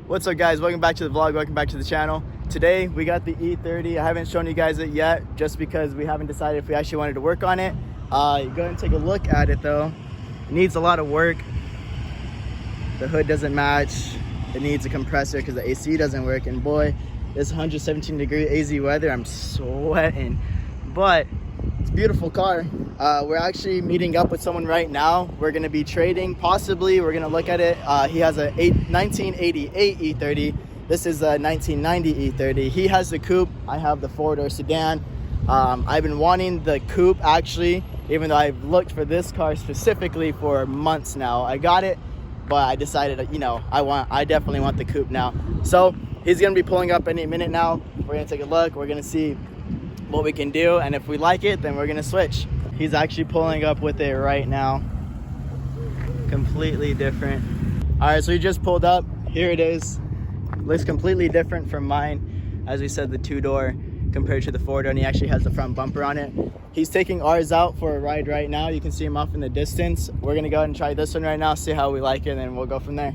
What's up, guys? Welcome back to the vlog. Welcome back to the channel. Today we got the E30. I haven't shown you guys it yet just because we haven't decided if we actually wanted to work on it. Go ahead and take a look at it though. It needs a lot of work. The hood doesn't match. It needs a compressor because the AC doesn't work, and boy, this 117-degree AZ weather, I'm sweating. But it's a beautiful car. We're actually meeting up with someone right now. We're going to be trading, possibly. We're going to look at it. He has a 1988 E30. This is a 1990 E30. He has the coupe. I have the four-door sedan. I've been wanting the coupe, actually, even though I've looked for this car specifically for months now. I got it, but I decided, you know, I definitely want the coupe now. So he's going to be pulling up any minute now. We're going to take a look. We're going to see what we can do, and if we like it, then we're going to switch. He's actually pulling up with it right now. Completely different. All right, so he just pulled up. Here it is. Looks completely different from mine. As we said, the two-door compared to the four-door, and he actually has the front bumper on it. He's taking ours out for a ride right now. You can see him off in the distance. We're gonna go ahead and try this one right now, see how we like it, and then we'll go from there.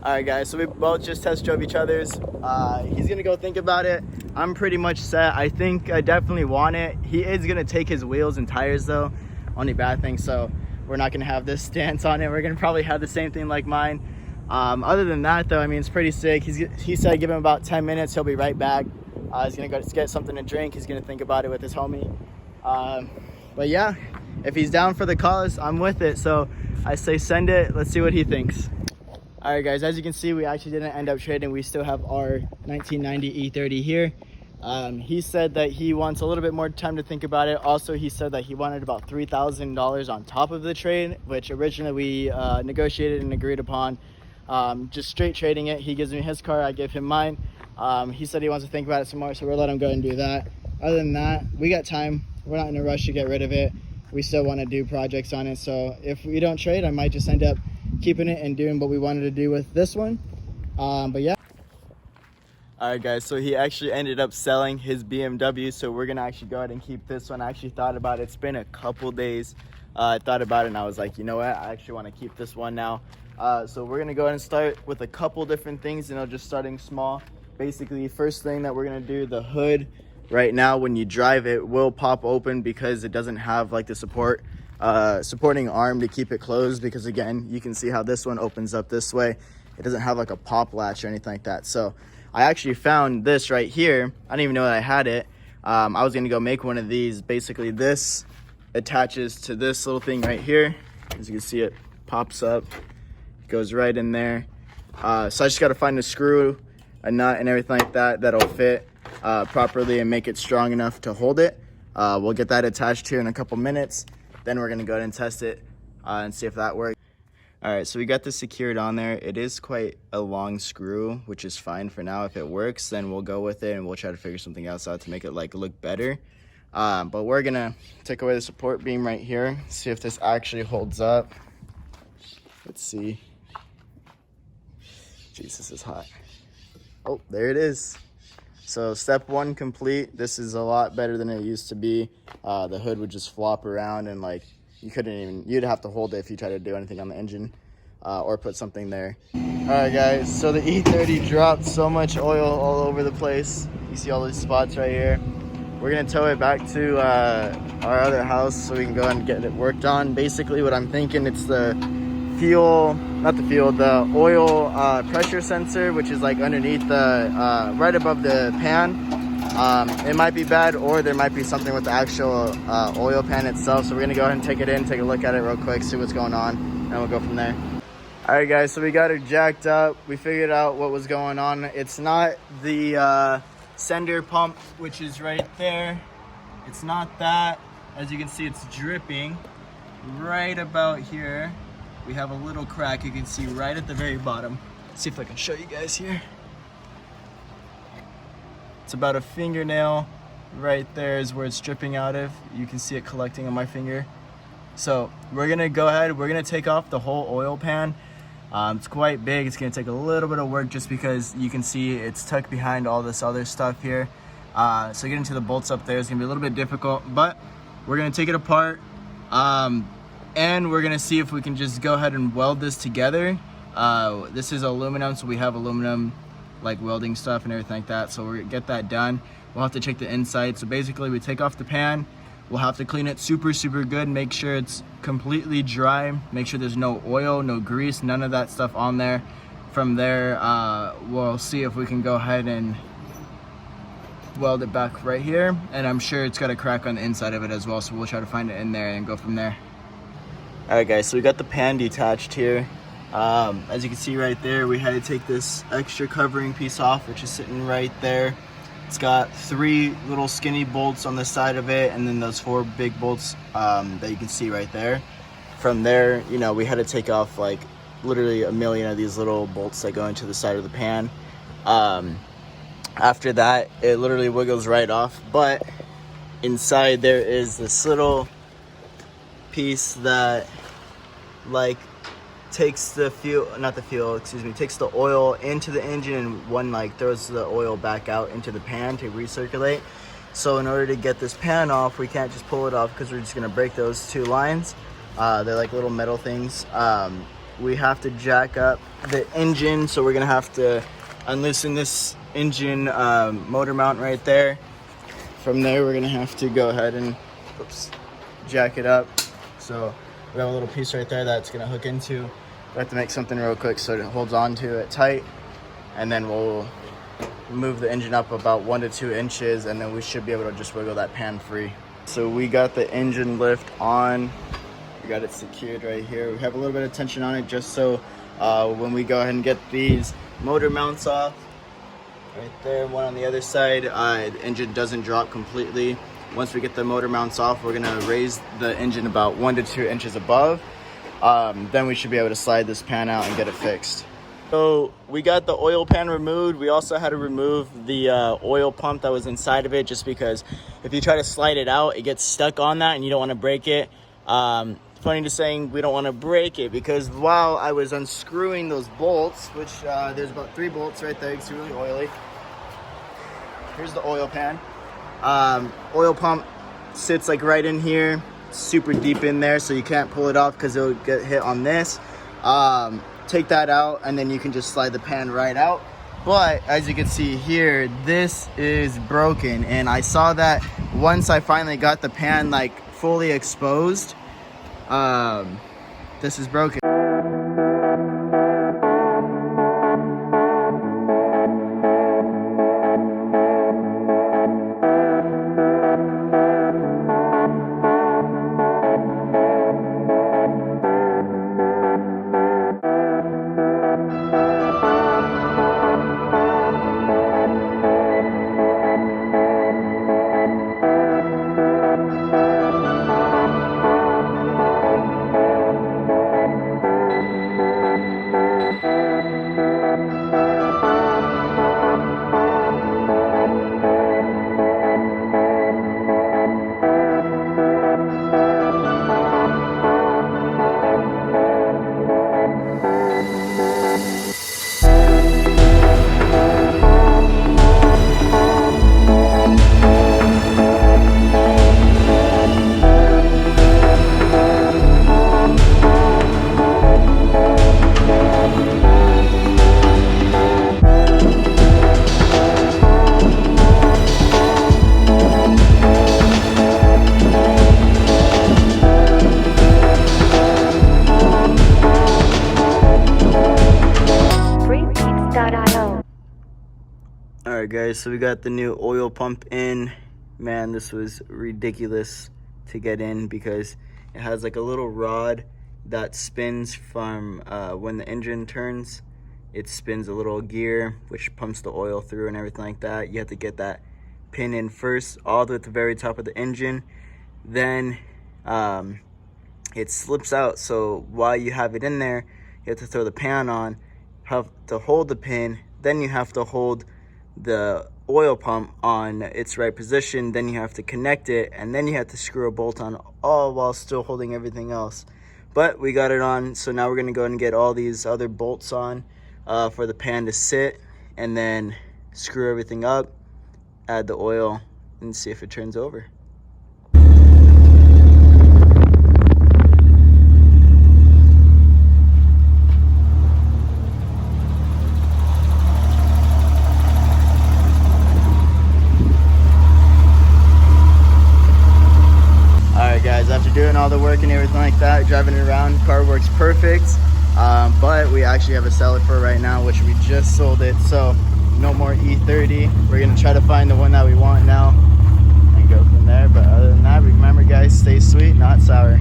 All right, guys, so we both just test drove each other's. He's gonna go think about it. I'm pretty much set. I think I definitely want it. He is gonna take his wheels and tires though, only bad thing, so we're not gonna have this stance on it. We're gonna probably have the same thing like mine. Other than that though, I mean, it's pretty sick. He said give him about 10 minutes, he'll be right back. He's gonna go get something to drink. He's gonna think about it with his homie. But yeah, if he's down for the cause, I'm with it. So I say send it, let's see what he thinks. All right, guys, as you can see, we actually didn't end up trading. We still have our 1990 E30 here. He said that he wants a little bit more time to think about it. Also, he said that he wanted about $3,000 on top of the trade, which originally we negotiated and agreed upon. Just straight trading it. He gives me his car, I give him mine. He said he wants to think about it some more, so we'll let him go and do that. Other than that, we got time. We're not in a rush to get rid of it. We still want to do projects on it, so if we don't trade, I might just end up keeping it and doing what we wanted to do with this one. But yeah. All right, guys, so he actually ended up selling his BMW, so we're gonna actually go ahead and keep this one. I actually thought about it. It's been a couple days. I thought about it and I was like, you know what, I actually want to keep this one now. So we're gonna go ahead and start with a couple different things, you know, just starting small. Basically, first thing that we're gonna do, the hood right now when you drive it will pop open because it doesn't have like the supporting arm to keep it closed, because again, you can see how this one opens up this way. It doesn't have like a pop latch or anything like that. So I actually found this right here. I didn't even know that I had it. I was gonna go make one of these. Basically, this attaches to this little thing right here. As you can see, it pops up, goes right in there. So I just got to find a screw, a nut, and everything like that that'll fit properly and make it strong enough to hold it. We'll get that attached here in a couple minutes. Then we're gonna go ahead and test it and see if that works. All right, so we got this secured on there. It is quite a long screw, which is fine for now. If it works, then we'll go with it and we'll try to figure something else out to make it like look better. But we're gonna take away the support beam right here, see if this actually holds up. Let's see. Jeez, this is hot. Oh, there it is. So step one complete. This is a lot better than it used to be. The hood would just flop around and like you'd have to hold it if you try to do anything on the engine or put something there. All right, guys, so the E30 dropped so much oil all over the place. You see all these spots right here. We're gonna tow it back to our other house so we can go and get it worked on. Basically what I'm thinking, it's the the oil pressure sensor, which is like underneath the right above the pan. It might be bad, or there might be something with the actual oil pan itself. So we're gonna go ahead and take it in, take a look at it real quick, see what's going on, and we'll go from there. All right, guys, so we got it jacked up. We figured out what was going on. It's not the sender pump, which is right there. It's not that. As you can see, it's dripping right about here. We have a little crack you can see right at the very bottom. Let's see if I can show you guys here. It's about a fingernail right there is where it's dripping out of. You can see it collecting on my finger. So we're gonna go ahead, we're gonna take off the whole oil pan. It's quite big. It's gonna take a little bit of work just because you can see it's tucked behind all this other stuff here. So getting to the bolts up there is gonna be a little bit difficult, but we're gonna take it apart. And we're gonna see if we can just go ahead and weld this together This is aluminum, so we have aluminum like welding stuff and everything like that, so we're gonna get that done. We'll have to check the inside. So basically we take off the pan, we'll have to clean it super good, make sure it's completely dry, make sure there's no oil, no grease, none of that stuff on there. From there, we'll see if we can go ahead and weld it back right here, and I'm sure it's got a crack on the inside of it as well, so we'll try to find it in there and go from there. Alright guys, so we got the pan detached here. As you can see right there, we had to take this extra covering piece off, which is sitting right there. It's got 3 little skinny bolts on the side of it, and then those 4 big bolts that you can see right there. From there, you know, we had to take off like literally a million of these little bolts that go into the side of the pan. After that, it literally wiggles right off, but inside there is this little piece that like takes the fuel, not the fuel, excuse me, takes the oil into the engine, and one like throws the oil back out into the pan to recirculate. So in order to get this pan off, we can't just pull it off because we're just gonna break those 2 lines. They're like little metal things. We have to jack up the engine, so we're gonna have to unloosen this engine motor mount right there. From there, we're gonna have to go ahead and jack it up. So we have a little piece right there that's gonna hook into. We have to make something real quick so it holds on to it tight, and then we'll move the engine up about 1 to 2 inches, and then we should be able to just wiggle that pan free. So we got the engine lift on. We got it secured right here. We have a little bit of tension on it just so when we go ahead and get these motor mounts off, right there, one on the other side, the engine doesn't drop completely. Once we get the motor mounts off, we're gonna raise the engine about 1 to 2 inches above. Then we should be able to slide this pan out and get it fixed. So we got the oil pan removed. We also had to remove the oil pump that was inside of it, just because if you try to slide it out, it gets stuck on that and you don't want to break it. Funny to saying we don't want to break it, because while I was unscrewing those bolts, which there's about 3 bolts right there, it's really oily. Here's the oil pan. Oil pump sits like right in here, super deep in there, so you can't pull it off because it'll get hit on this. Take that out, and then you can just slide the pan right out. But as you can see here, this is broken, and I saw that once I finally got the pan like fully exposed. This is broken. Alright guys, so we got the new oil pump in. Man, this was ridiculous to get in because it has like a little rod that spins from when the engine turns. It spins a little gear which pumps the oil through and everything like that. You have to get that pin in first, all the way at the very top of the engine. Then it slips out, so while you have it in there, you have to throw the pan on, have to hold the pin, then you have to hold the oil pump on its right position, then you have to connect it, and then you have to screw a bolt on, all while still holding everything else. But we got it on, so now we're gonna go and get all these other bolts on for the pan to sit, and then screw everything up, add the oil, and see if it turns over. all the work and everything like that, driving it around. Car works perfect, but we actually have a seller for it right now, which we just sold it, so no more E30. We're gonna try to find the one that we want now and go from there. But other than that, remember guys, stay sweet, not sour.